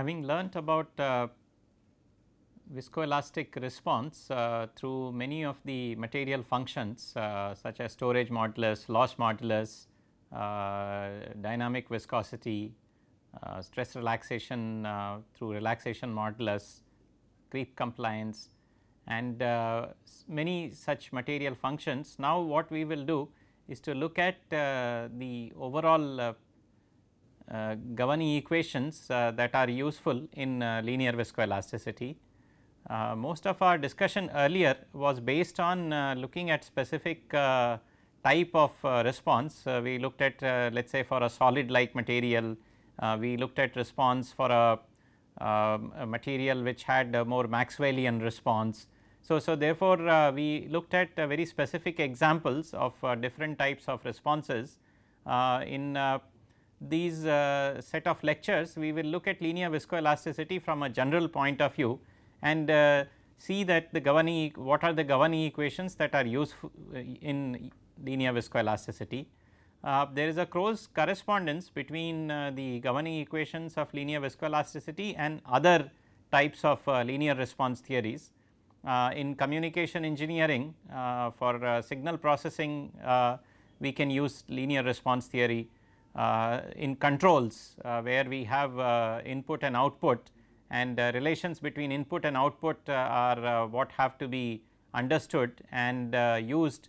having learnt about viscoelastic response through many of the material functions such as storage modulus, loss modulus, dynamic viscosity, stress relaxation through relaxation modulus, creep compliance, and many such material functions. Now, what we will do is to look at the overall governing equations that are useful in linear viscoelasticity. Most of our discussion earlier was based on looking at specific type of response. We looked at let us say for a solid like material, we looked at response for a material which had a more Maxwellian response. So, therefore, we looked at very specific examples of different types of responses. In these set of lectures, we will look at linear viscoelasticity from a general point of view and see that the governing what are the governing equations that are useful in linear viscoelasticity. There is a close correspondence between the governing equations of linear viscoelasticity and other types of linear response theories. In communication engineering for signal processing, we can use linear response theory. In controls where we have input and output, and relations between input and output are what have to be understood and used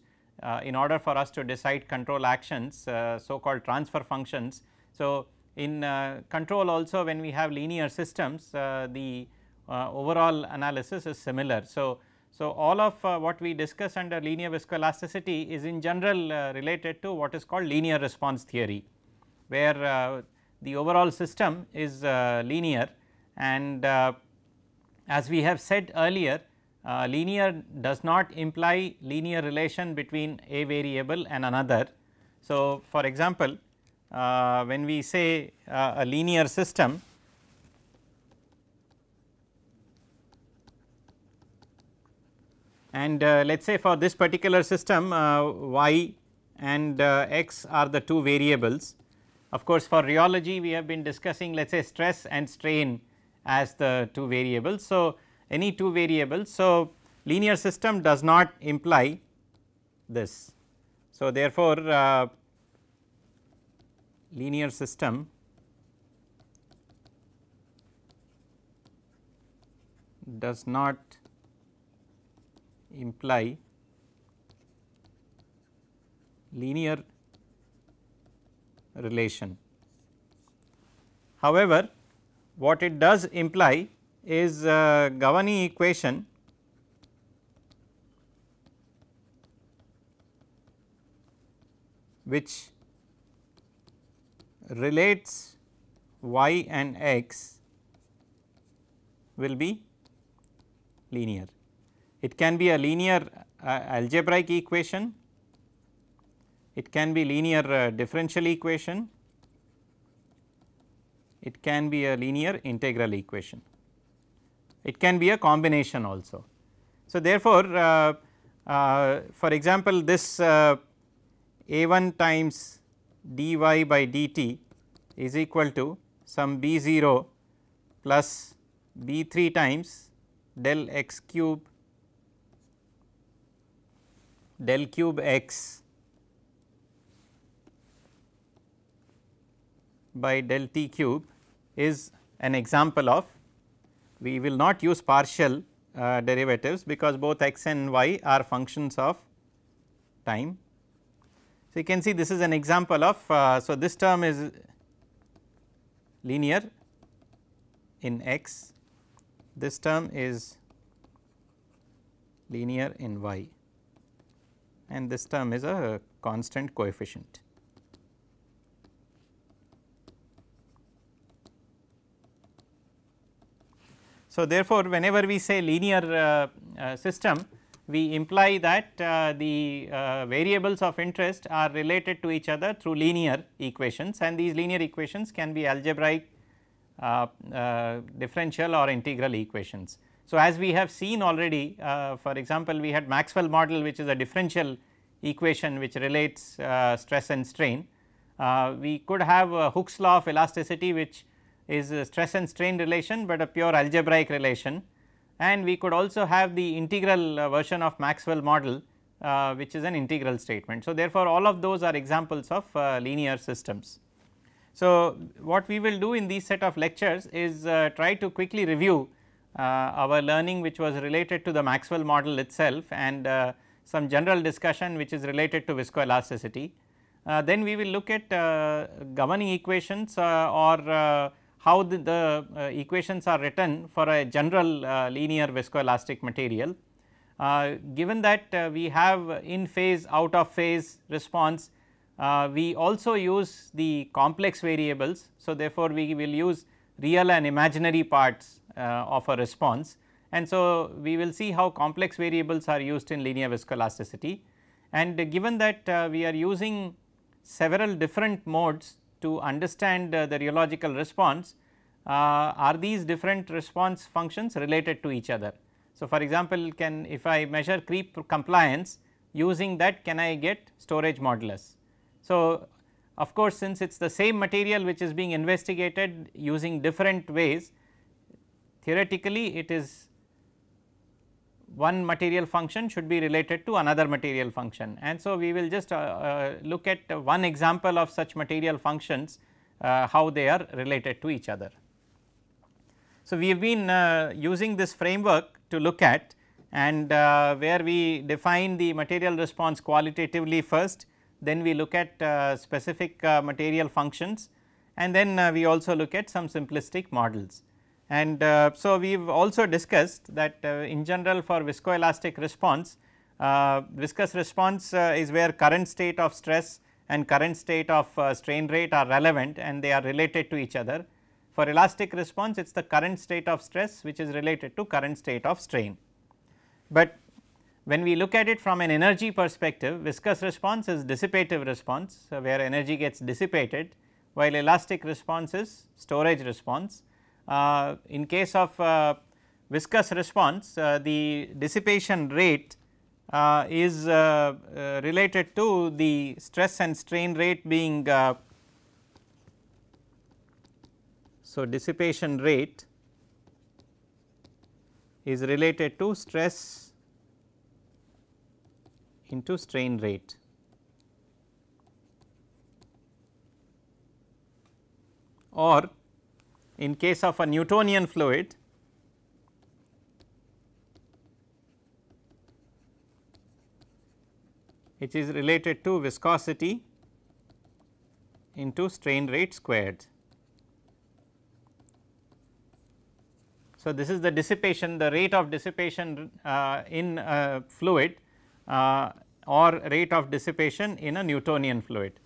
in order for us to decide control actions, so called transfer functions. So, in control also when we have linear systems, the overall analysis is similar. So, all of what we discuss under linear viscoelasticity is in general related to what is called linear response theory, where the overall system is linear, and as we have said earlier, linear does not imply linear relation between a variable and another. So, for example, when we say a linear system, and let us say for this particular system y and x are the two variables. Of course, for rheology we have been discussing let us say stress and strain as the two variables. So, any two variables. So, linear system does not imply this. So, therefore, linear system does not imply linear relation. However, what it does imply is a governing equation which relates y and x will be linear. It can be a linear algebraic equation, it can be linear differential equation, it can be a linear integral equation, it can be a combination also. So, therefore, for example, this a1 times dy by dt is equal to some b0 plus b3 times del x cube del cube x by del t cube is an example of, we will not use partial derivatives because both x and y are functions of time. So, you can see this is an example of, so this term is linear in x, this term is linear in y, and this term is a constant coefficient. So, therefore, whenever we say linear system, we imply that the variables of interest are related to each other through linear equations, and these linear equations can be algebraic, differential or integral equations. So, as we have seen already, for example, we had Maxwell model which is a differential equation which relates stress and strain. We could have Hooke's law of elasticity which is a stress and strain relation, but a pure algebraic relation, and we could also have the integral version of Maxwell model, which is an integral statement. So, therefore, all of those are examples of linear systems. So, what we will do in these set of lectures is try to quickly review our learning which was related to the Maxwell model itself, and some general discussion which is related to viscoelasticity. Then we will look at governing equations or how the equations are written for a general linear viscoelastic material. Given that we have in phase, out of phase response, we also use the complex variables. So, therefore, we will use real and imaginary parts of a response, and so we will see how complex variables are used in linear viscoelasticity. And given that we are using several different modes to understand the rheological response, are these different response functions related to each other. So, for example, if I measure creep compliance, using that can I get storage modulus. So, of course, since it is the same material which is being investigated using different ways, theoretically it is one material function should be related to another material function, and so we will just look at one example of such material functions, how they are related to each other. So, we have been using this framework to look at, and where we define the material response qualitatively first, then we look at specific material functions, and then we also look at some simplistic models. And so, we have also discussed that in general for viscoelastic response, viscous response is where current state of stress and current state of strain rate are relevant and they are related to each other. For elastic response, it is the current state of stress which is related to current state of strain. But when we look at it from an energy perspective, viscous response is dissipative response, where energy gets dissipated, while elastic response is storage response. In case of viscous response, the dissipation rate is related to the stress and strain rate being, so dissipation rate is related to stress into strain rate. Or in case of a Newtonian fluid, it is related to viscosity into strain rate squared. So, this is the dissipation, the rate of dissipation in a fluid or rate of dissipation in a Newtonian fluid.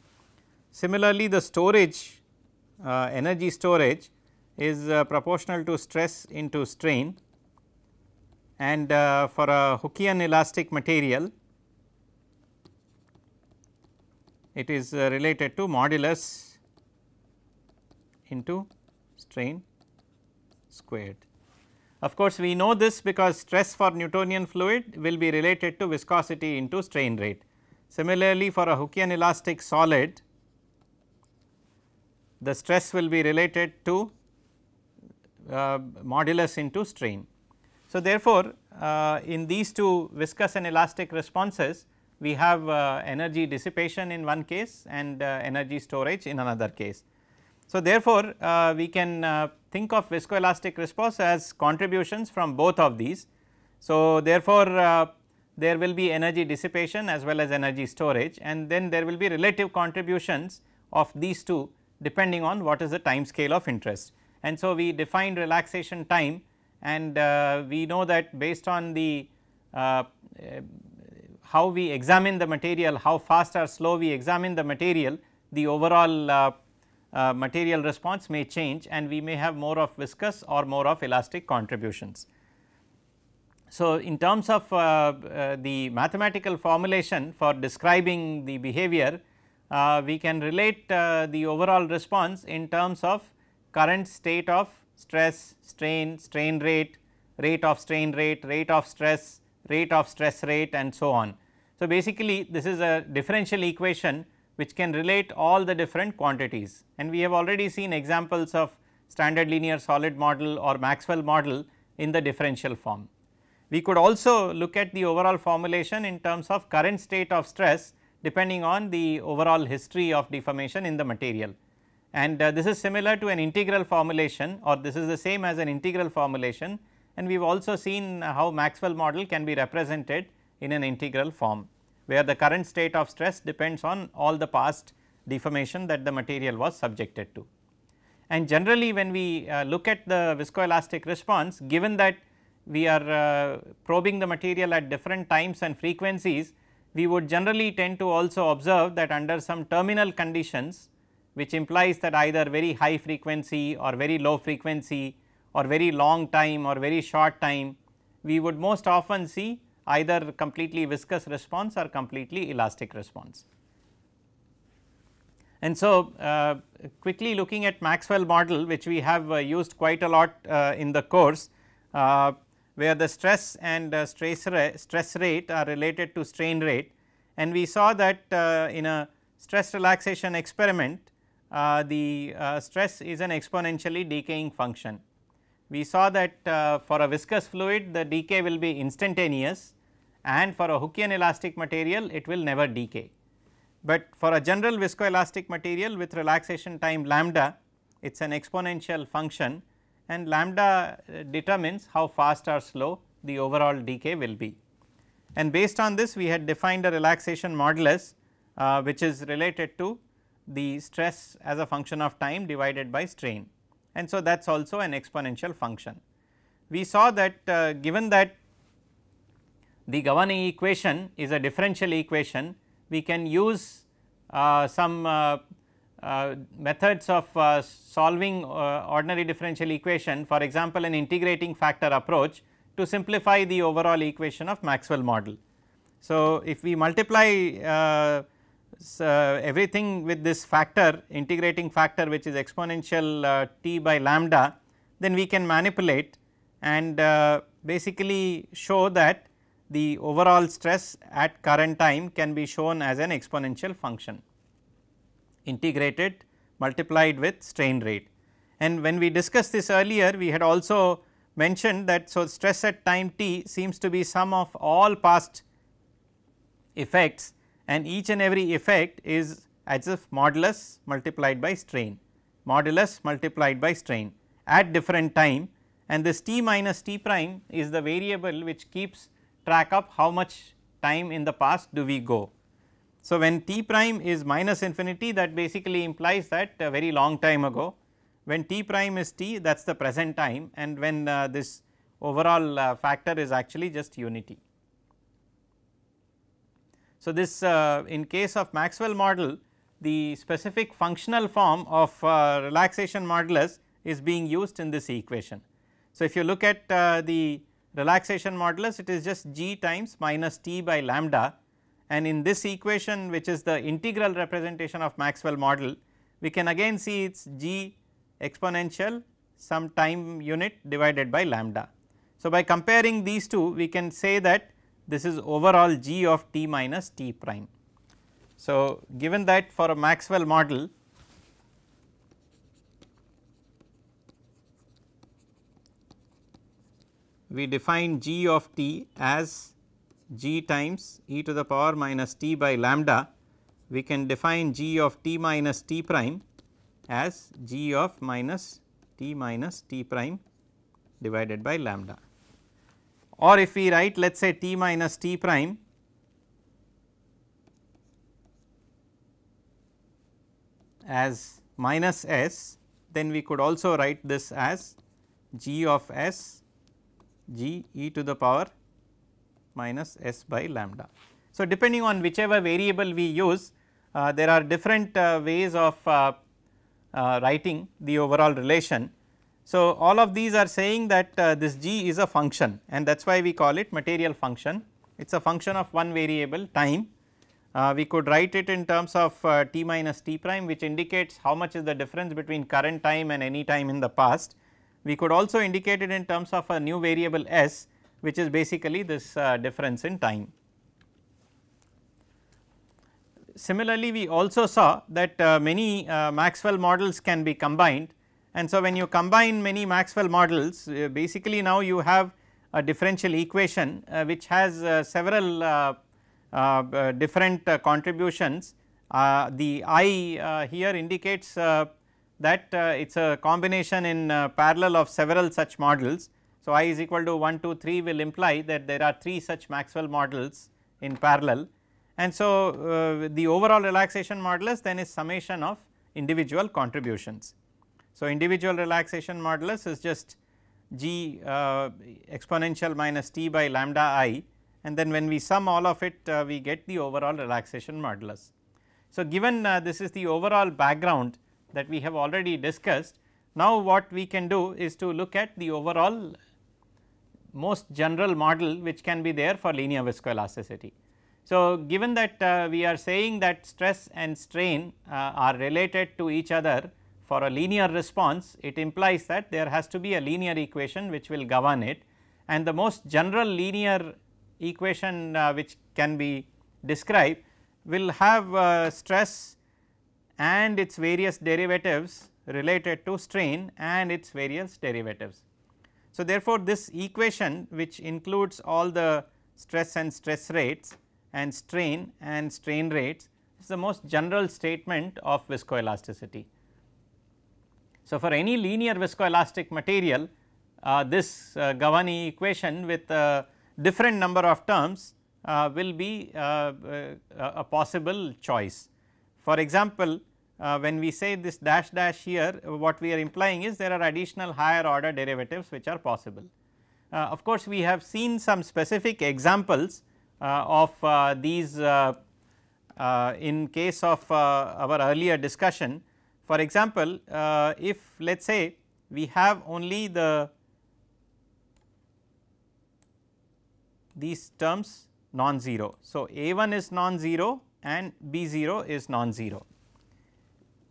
Similarly, the storage energy storage is proportional to stress into strain, and for a Hookean elastic material it is related to modulus into strain squared. Of course, we know this because stress for Newtonian fluid will be related to viscosity into strain rate. Similarly, for a Hookean elastic solid, the stress will be related to modulus into strain. So, therefore, in these two viscous and elastic responses, we have energy dissipation in one case and energy storage in another case. So, therefore, we can think of viscoelastic response as contributions from both of these. So, therefore, there will be energy dissipation as well as energy storage, and then there will be relative contributions of these two depending on what is the time scale of interest. And so, we defined relaxation time, and we know that based on the how we examine the material, how fast or slow we examine the material, the overall material response may change, and we may have more of viscous or more of elastic contributions. So, in terms of the mathematical formulation for describing the behavior, we can relate the overall response in terms of current state of stress, strain, strain rate, rate of strain rate, rate of stress rate, and so on. So, basically this is a differential equation which can relate all the different quantities, and we have already seen examples of standard linear solid model or Maxwell model in the differential form. We could also look at the overall formulation in terms of current state of stress depending on the overall history of deformation in the material, and this is similar to an integral formulation, or this is the same as an integral formulation, and we have also seen how Maxwell model can be represented in an integral form, where the current state of stress depends on all the past deformation that the material was subjected to. And generally when we look at the viscoelastic response, given that we are probing the material at different times and frequencies, we would generally tend to also observe that under some terminal conditions, which implies that either very high frequency or very low frequency or very long time or very short time, we would most often see either completely viscous response or completely elastic response. And so, quickly looking at Maxwell model, which we have used quite a lot in the course, where the stress and stress rate are related to strain rate, and we saw that in a stress relaxation experiment the stress is an exponentially decaying function. We saw that for a viscous fluid the decay will be instantaneous, and for a Hookean elastic material it will never decay. But for a general viscoelastic material with relaxation time lambda, it is an exponential function, and lambda determines how fast or slow the overall decay will be. And based on this we had defined a relaxation modulus which is related to the stress as a function of time divided by strain, and so that is also an exponential function. We saw that given that the governing equation is a differential equation, we can use some methods of solving ordinary differential equation, for example an integrating factor approach, to simplify the overall equation of Maxwell model. So, if we multiply everything with this factor, integrating factor, which is exponential t by lambda, then we can manipulate and basically show that the overall stress at current time can be shown as an exponential function integrated multiplied with strain rate. And when we discussed this earlier, we had also mentioned that so stress at time t seems to be sum of all past effects, and each and every effect is as if modulus multiplied by strain, modulus multiplied by strain at different time, and this t minus t prime is the variable which keeps track of how much time in the past do we go. So, when t prime is minus infinity, that basically implies that a very long time ago. When t prime is t, that is the present time, and when this overall factor is actually just unity. So, this in case of Maxwell model, the specific functional form of relaxation modulus is being used in this equation. So, if you look at the relaxation modulus, it is just g times minus t by lambda, and in this equation, which is the integral representation of Maxwell model, we can again see it is g exponential some time unit divided by lambda. So, by comparing these two, we can say that this is overall g of t minus t prime. So, given that for a Maxwell model, we define g of t as g times e to the power minus t by lambda. We can define g of t minus t prime as g of minus t prime divided by lambda, or if we write let us say t minus t prime as minus s, then we could also write this as g of s g e to the power minus s by lambda. So, depending on whichever variable we use, there are different ways of writing the overall relation. So, all of these are saying that this g is a function, and that is why we call it material function. It is a function of one variable time. We could write it in terms of t minus t prime, which indicates how much is the difference between current time and any time in the past. We could also indicate it in terms of a new variable s, which is basically this difference in time. Similarly, we also saw that many Maxwell models can be combined, And so, when you combine many Maxwell models, basically now you have a differential equation which has several different contributions. The I here indicates that it is a combination in parallel of several such models. So, I is equal to 1, 2, 3 will imply that there are 3 such Maxwell models in parallel, and so the overall relaxation modulus then is summation of individual contributions. So, individual relaxation modulus is just g exponential minus t by lambda I, and then when we sum all of it we get the overall relaxation modulus. So, given this is the overall background that we have already discussed, now what we can do is to look at the overall most general model which can be there for linear viscoelasticity. So, given that we are saying that stress and strain are related to each other for a linear response, it implies that there has to be a linear equation which will govern it, and the most general linear equation which can be described will have stress and its various derivatives related to strain and its various derivatives. So, therefore, this equation which includes all the stress and stress rates and strain rates is the most general statement of viscoelasticity. So, for any linear viscoelastic material, this governing equation with a different number of terms will be a possible choice. For example, when we say this dash dash here, what we are implying is there are additional higher order derivatives which are possible. Of course, we have seen some specific examples of these in case of our earlier discussion. For example, if let us say we have only these terms non-zero. So, A1 is non-zero and B0 is non-zero.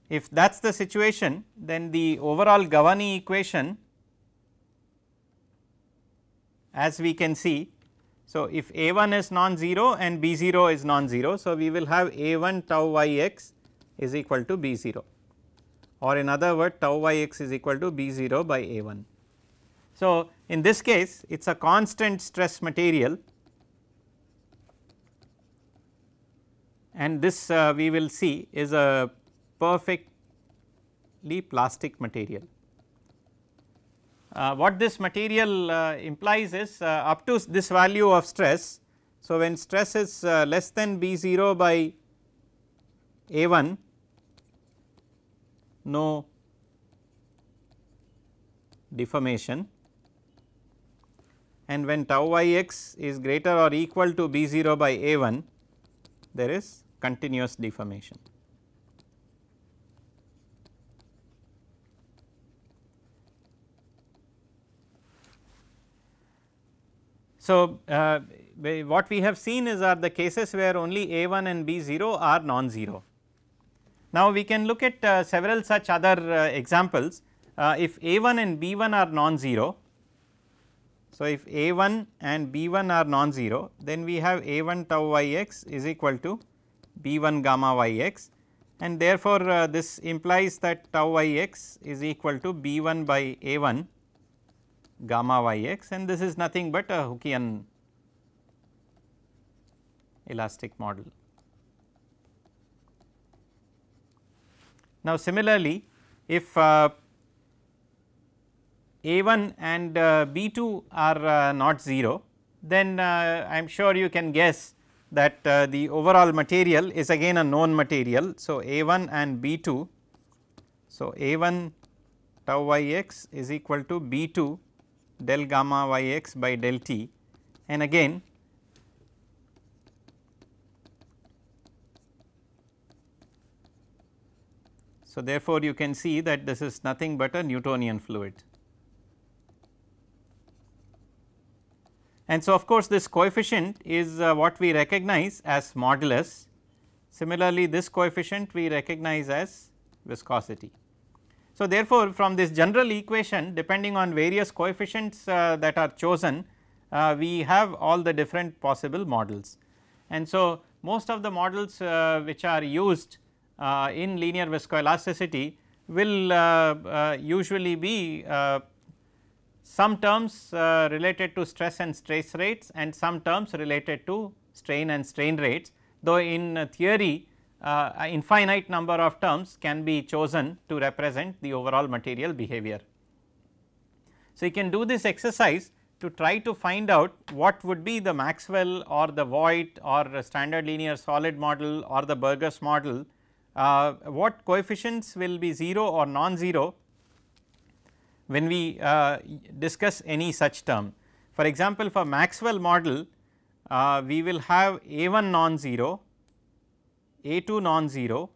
If that is the situation, then the overall governing equation, as we can see, so if A1 is non-zero and B0 is non-zero, so we will have A1 tau yx is equal to B0, or in other words tau yx is equal to B0 by A1. So, in this case it is a constant stress material, and this we will see is a perfectly plastic material. What this material implies is up to this value of stress. So, when stress is less than B0 by A1, no deformation, and when tau yx is greater or equal to B0 by A1, there is continuous deformation. So, what we have seen is are the cases where only A1 and B0 are non-zero. Now, we can look at several such other examples. If A1 and B1 are non-zero, so if A1 and B1 are non-zero, then we have A1 tau yx is equal to B1 gamma yx, and therefore, this implies that tau yx is equal to B1 by A1 gamma yx, and this is nothing but a Hookean elastic model. Now, similarly, if A1 and B2 are not 0, then I am sure you can guess that the overall material is again a known material. So, A1 and B2, so A1 tau yx is equal to B2 del gamma yx by del t, and again so therefore, you can see that this is nothing but a Newtonian fluid. And so, of course, this coefficient is what we recognize as modulus. Similarly, this coefficient we recognize as viscosity. So, therefore, from this general equation, depending on various coefficients that are chosen, we have all the different possible models. And so, most of the models which are used in linear viscoelasticity will usually be some terms related to stress and stress rates and some terms related to strain and strain rates, though in theory infinite number of terms can be chosen to represent the overall material behavior. So, you can do this exercise to try to find out what would be the Maxwell or the Voigt or standard linear solid model or the Burgers model, what coefficients will be 0 or non-zero when we discuss any such term. For example, for Maxwell model we will have A1 non-zero, A2 non-zero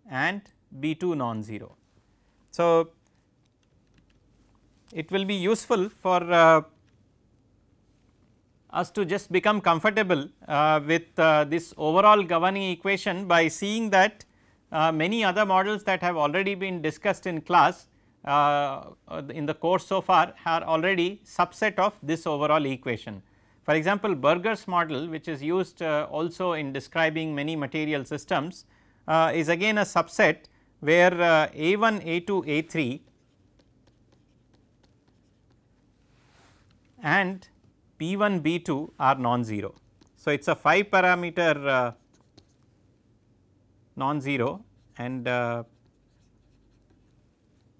and B2 non-zero. So, it will be useful for us to just become comfortable with this overall governing equation by seeing that many other models that have already been discussed in class in the course so far are already subset of this overall equation. For example, Burgers model, which is used also in describing many material systems, is again a subset where A1, A2, A3 and P1, B2 are non-zero. So, it is a 5 parameter non-zero and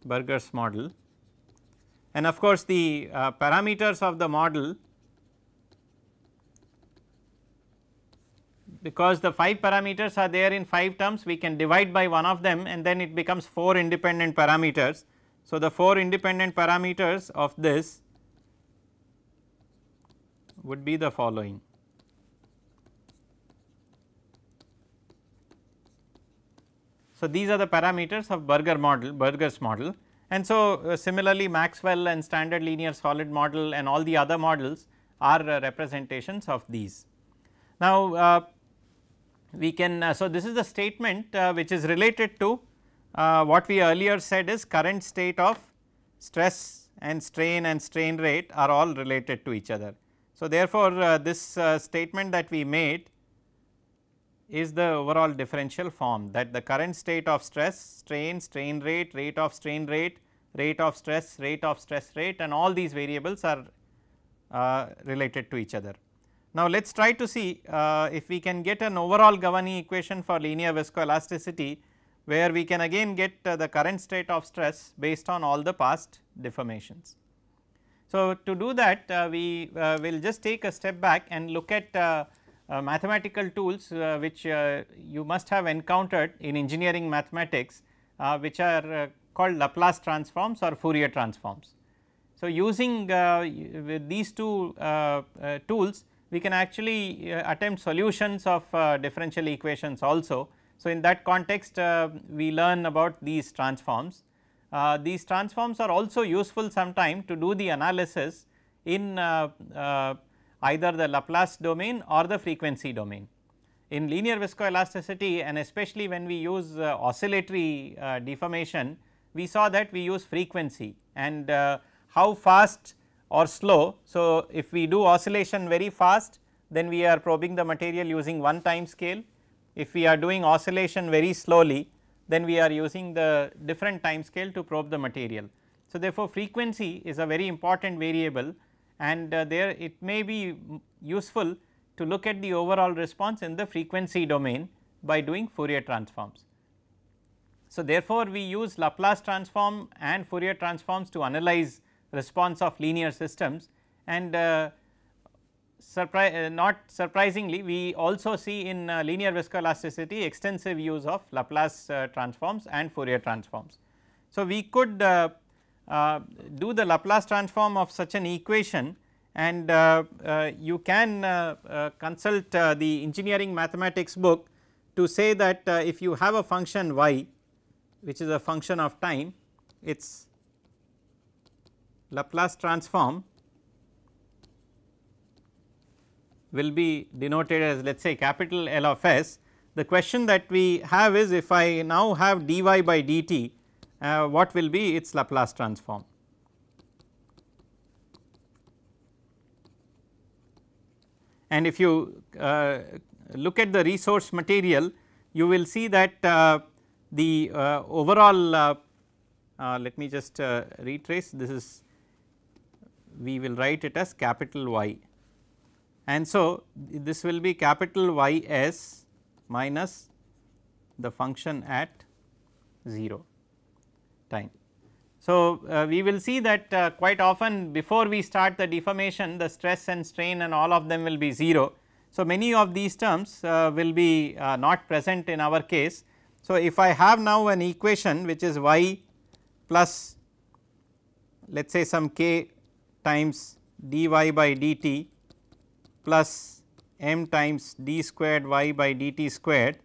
Burgers model, and of course, the parameters of the model, because the 5 parameters are there in 5 terms, we can divide by one of them and then it becomes 4 independent parameters. So, the 4 independent parameters of this would be the following. So, these are the parameters of Burgers model, and so similarly Maxwell and standard linear solid model and all the other models are representations of these. Now, we can so this is the statement which is related to what we earlier said is current state of stress and strain rate are all related to each other. So, therefore, this statement that we made is the overall differential form, that the current state of stress, strain rate, rate of strain rate, rate of stress rate and all these variables are related to each other. Now, let us try to see if we can get an overall governing equation for linear viscoelasticity, where we can again get the current state of stress based on all the past deformations. So, to do that we will just take a step back and look at mathematical tools which you must have encountered in engineering mathematics, which are called Laplace transforms or Fourier transforms. So, using with these two tools, we can actually attempt solutions of differential equations also. So, in that context we learn about these transforms. These transforms are also useful sometime to do the analysis in either the Laplace domain or the frequency domain. In linear viscoelasticity and especially when we use oscillatory deformation, we saw that we use frequency and how fast or slow. So, if we do oscillation very fast, then we are probing the material using one time scale. If we are doing oscillation very slowly, then we are using the different time scale to probe the material. So, therefore, frequency is a very important variable, and there it may be useful to look at the overall response in the frequency domain by doing Fourier transforms. So, therefore, we use Laplace transform and Fourier transforms to analyze response of linear systems, and not surprisingly we also see in linear viscoelasticity extensive use of Laplace transforms and Fourier transforms. So, we could do the Laplace transform of such an equation, and you can consult the engineering mathematics book to say that if you have a function y which is a function of time, its Laplace transform will be denoted as, let us say, capital L of s. The question that we have is, if I now have dy by dt, what will be its Laplace transform? And if you look at the resource material, you will see that the overall let me just retrace, this is, we will write it as capital Y, and so this will be capital Y s minus the function at 0 time. So, we will see that quite often before we start the deformation, the stress and strain and all of them will be 0. So, many of these terms will be not present in our case. So, if I have now an equation which is y plus let us say some k times dy by dt plus m times d squared y by dt squared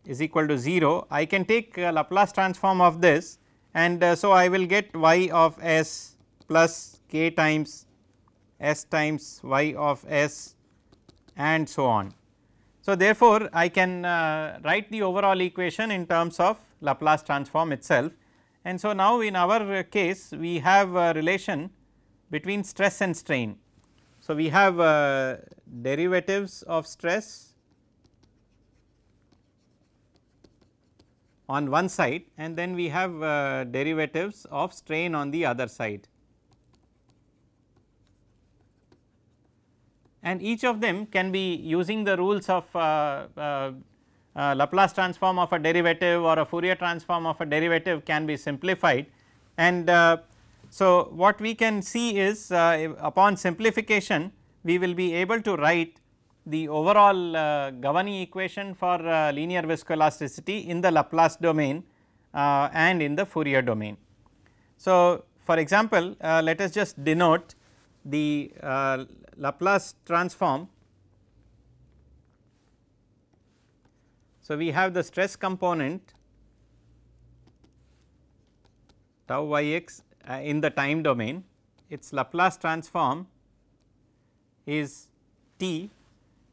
is equal to 0, I can take Laplace transform of this, and so I will get y of s plus k times s times y of s and so on. So, therefore, I can write the overall equation in terms of Laplace transform itself, and so now in our case we have a relation between stress and strain. So, we have derivatives of stress on one side and then we have derivatives of strain on the other side, and each of them can be using the rules of Laplace transform of a derivative or a Fourier transform of a derivative can be simplified. And so, what we can see is upon simplification we will be able to write the overall governing equation for linear viscoelasticity in the Laplace domain and in the Fourier domain. So, for example, let us just denote the Laplace transform. So, we have the stress component tau yx in the time domain, its Laplace transform is t.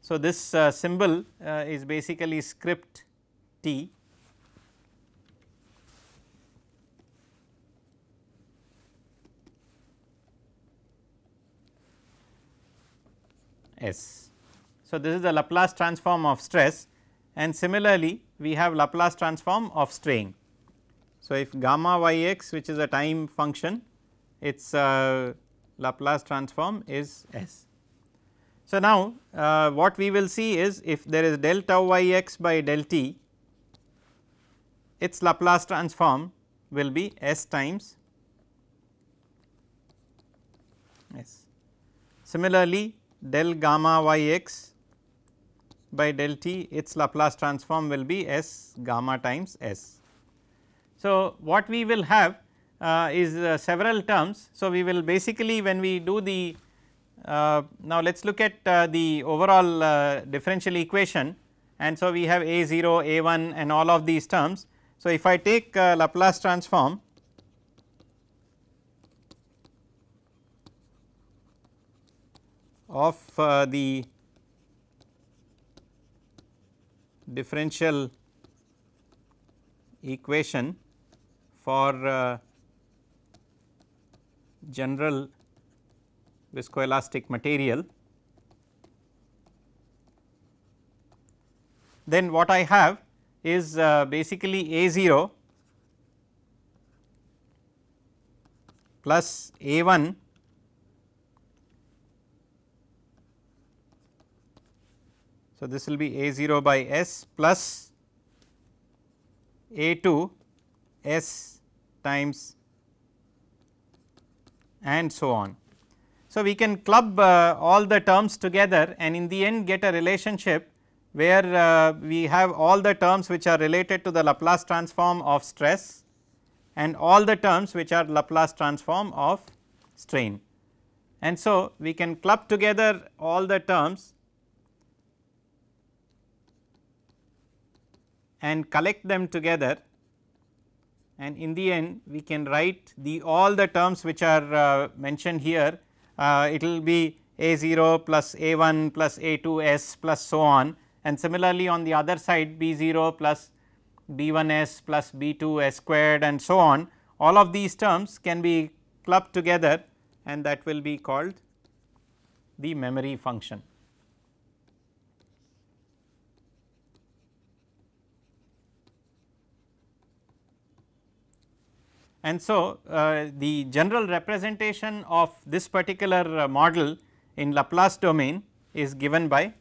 So, this symbol is basically script t, s. So, this is the Laplace transform of stress, and similarly we have Laplace transform of strain. So, if gamma yx, which is a time function, its Laplace transform is s. So, now what we will see is if there is del tau yx by del t, its Laplace transform will be s times s. Similarly, del gamma yx by del t, its Laplace transform will be s gamma times s. So, what we will have is several terms. So, we will basically when we do the now let us look at the overall differential equation, and so we have a0, a1 and all of these terms. So, if I take Laplace transform of the differential equation for general viscoelastic material, then what I have is basically a0 plus a1 so this will be a0 by s plus a2 s times and so on. So, we can club all the terms together and in the end get a relationship where we have all the terms which are related to the Laplace transform of stress and all the terms which are Laplace transform of strain. And so, we can club together all the terms and collect them together, and in the end we can write the all the terms which are mentioned here. It will be a0 plus a1 plus a2s plus so on, and similarly on the other side b0 plus b1s plus b2s squared and so on. All of these terms can be clubbed together and that will be called the memory function. And so, the general representation of this particular model in Laplace domain is given by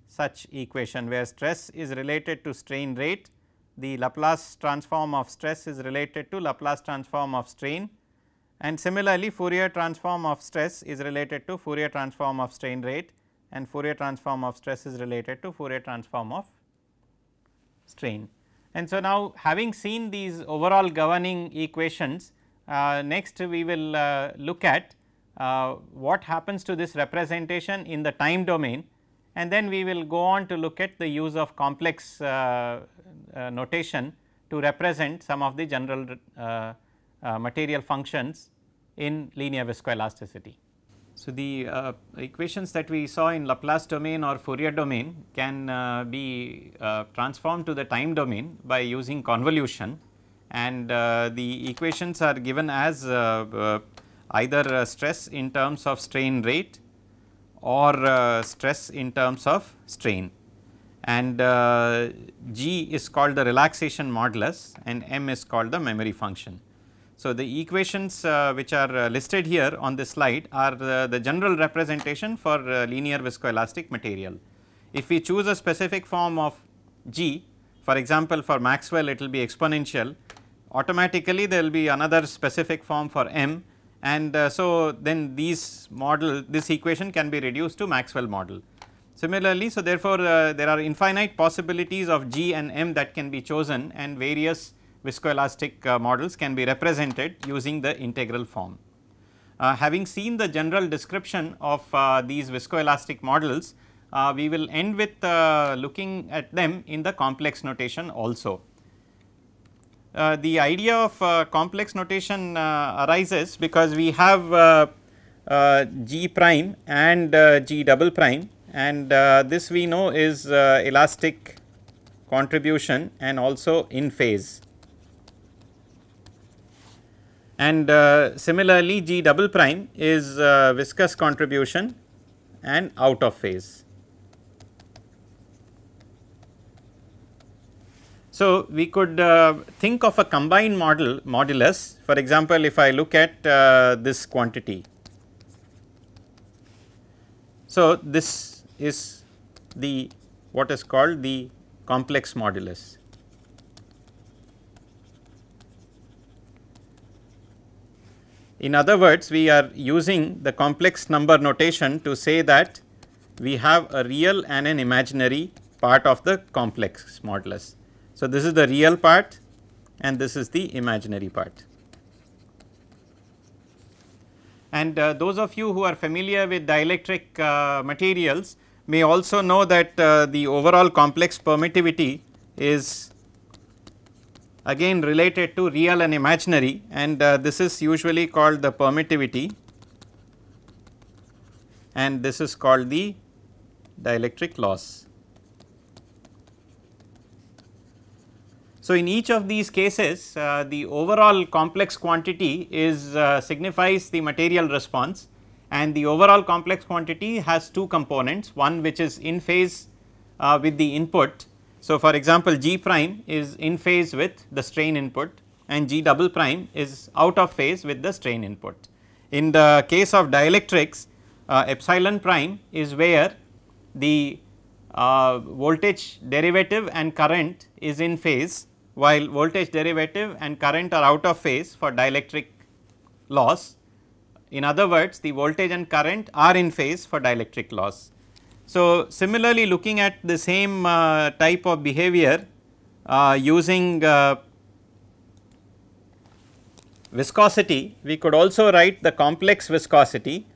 such equation, where stress is related to strain rate, the Laplace transform of stress is related to Laplace transform of strain, and similarly Fourier transform of stress is related to Fourier transform of strain rate, and Fourier transform of stress is related to Fourier transform of strain. And so, now having seen these overall governing equations, next we will look at what happens to this representation in the time domain, and then we will go on to look at the use of complex notation to represent some of the general material functions in linear viscoelasticity. So, the equations that we saw in Laplace domain or Fourier domain can be transformed to the time domain by using convolution, and the equations are given as either stress in terms of strain rate or stress in terms of strain, and G is called the relaxation modulus and M is called the memory function. So, the equations which are listed here on this slide are the general representation for linear viscoelastic material. If we choose a specific form of G, for example, for Maxwell it will be exponential, automatically there will be another specific form for M, and so then this equation can be reduced to Maxwell model. Similarly, so therefore, there are infinite possibilities of G and M that can be chosen, and various viscoelastic models can be represented using the integral form. Having seen the general description of these viscoelastic models, we will end with looking at them in the complex notation also. The idea of complex notation arises because we have G prime and G double prime, and this we know is elastic contribution and also in phase. And similarly, G double prime is viscous contribution and out of phase. So, we could think of a combined modulus. For example, if I look at this quantity. So, this is the what is called the complex modulus. In other words, we are using the complex number notation to say that we have a real and an imaginary part of the complex modulus. So, this is the real part and this is the imaginary part. And those of you who are familiar with dielectric materials may also know that the overall complex permittivity is again related to real and imaginary, and this is usually called the permittivity and this is called the dielectric loss. So, in each of these cases the overall complex quantity is signifies the material response, and the overall complex quantity has two components, one which is in phase with the input. So, for example, G prime is in phase with the strain input and G double prime is out of phase with the strain input. In the case of dielectrics, epsilon prime is where the voltage derivative and current is in phase, while voltage derivative and current are out of phase for dielectric loss. In other words, the voltage and current are in phase for dielectric loss. So, similarly looking at the same type of behavior using viscosity, we could also write the complex viscosity.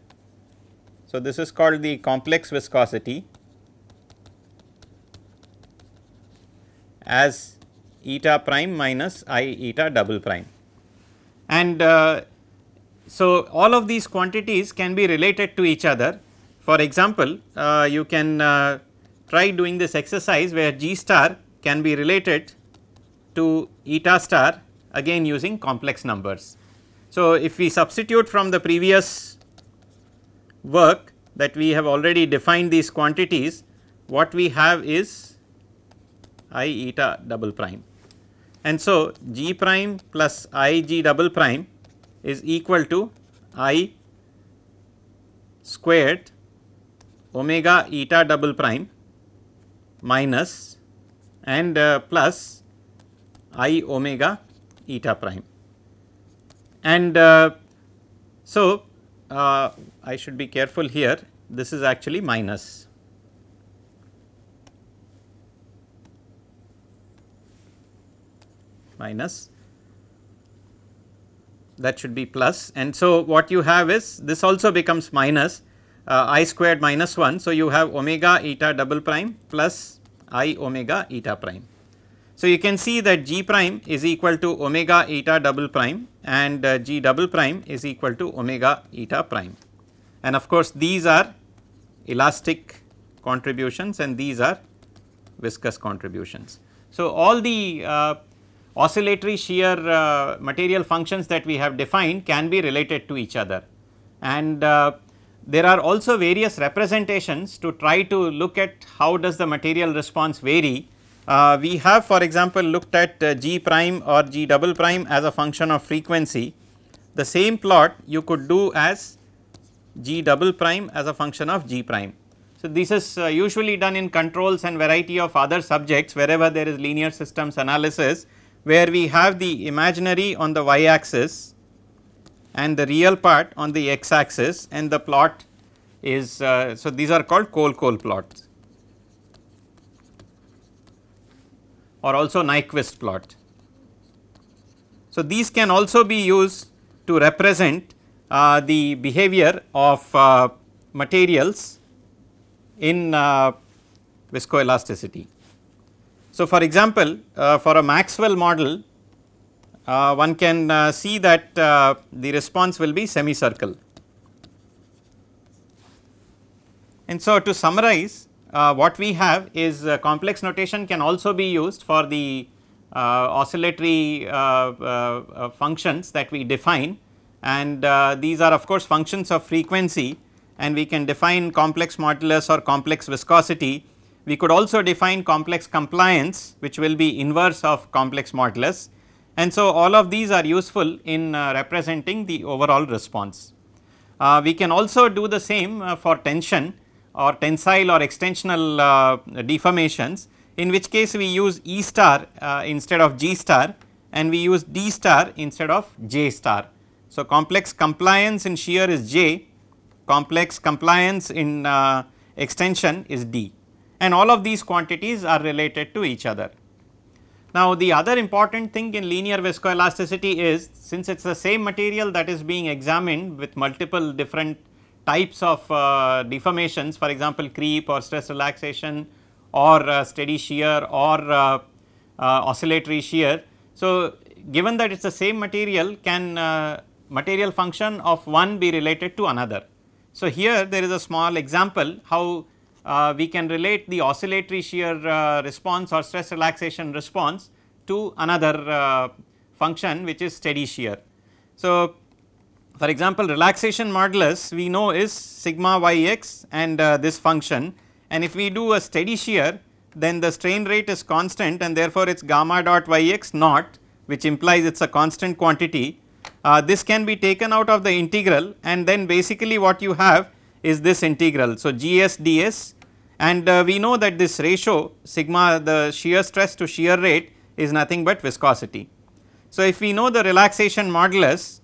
So, this is called the complex viscosity as eta prime minus I eta double prime. And so, all of these quantities can be related to each other. For example, you can try doing this exercise where G star can be related to eta star again using complex numbers. So, if we substitute from the previous work that we have already defined these quantities, what we have is I eta double prime. and so g prime plus I g double prime is equal to I squared omega eta double prime minus and plus I omega eta prime. And so I should be careful here, this is actually minus. That should be plus, and so what you have is this also becomes minus I squared minus 1. So, you have omega eta double prime plus I omega eta prime. So, you can see that g prime is equal to omega eta double prime and g double prime is equal to omega eta prime, and of course, these are elastic contributions and these are viscous contributions. So, all the oscillatory shear material functions that we have defined can be related to each other, and there are also various representations to try to look at how does the material response vary. We have for example looked at g prime or g double prime as a function of frequency. The same plot you could do as g double prime as a function of g prime. So, this is usually done in controls and variety of other subjects wherever there is linear systems analysis, where we have the imaginary on the y axis and the real part on the x axis, and the plot is so these are called Kohl-Kohl plots or also Nyquist plot. So, these can also be used to represent the behavior of materials in viscoelasticity. So, for example, for a Maxwell model one can see that the response will be semicircle. And so, to summarize what we have is complex notation can also be used for the oscillatory functions that we define, and these are of course functions of frequency, and we can define complex modulus or complex viscosity. We could also define complex compliance, which will be inverse of complex modulus, and so all of these are useful in representing the overall response. We can also do the same for tension or tensile or extensional deformations, in which case we use E star instead of G star, and we use D star instead of J star. So, complex compliance in shear is J, complex compliance in extension is D, and all of these quantities are related to each other. Now, the other important thing in linear viscoelasticity is, since it is the same material that is being examined with multiple different types of deformations, for example, creep or stress relaxation or steady shear or oscillatory shear. So, given that it is the same material, can material function of one be related to another? So, here there is a small example how we can relate the oscillatory shear response or stress relaxation response to another function, which is steady shear. So, for example, relaxation modulus we know is sigma yx and this function, and if we do a steady shear, then the strain rate is constant and therefore, it is gamma dot yx naught, which implies it is a constant quantity. This can be taken out of the integral, and then basically what you have is this integral. So, gs ds, and we know that this ratio sigma, the shear stress to shear rate, is nothing but viscosity. So, if we know the relaxation modulus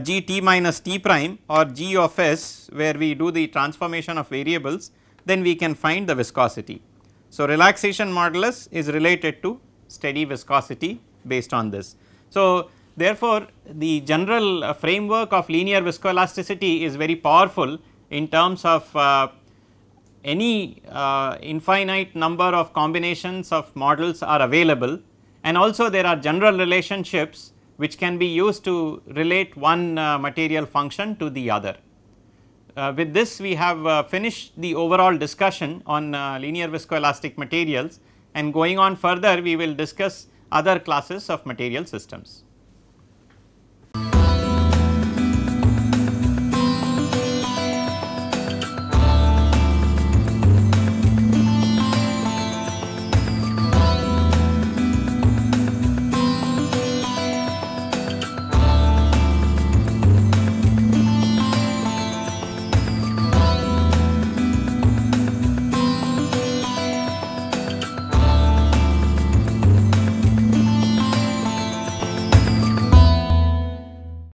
g t minus t prime or g of s, where we do the transformation of variables, then we can find the viscosity. So, relaxation modulus is related to steady viscosity based on this. So, therefore, the general framework of linear viscoelasticity is very powerful in terms of any infinite number of combinations of models are available, and also there are general relationships which can be used to relate one material function to the other. With this we have finished the overall discussion on linear viscoelastic materials, and going on further we will discuss other classes of material systems.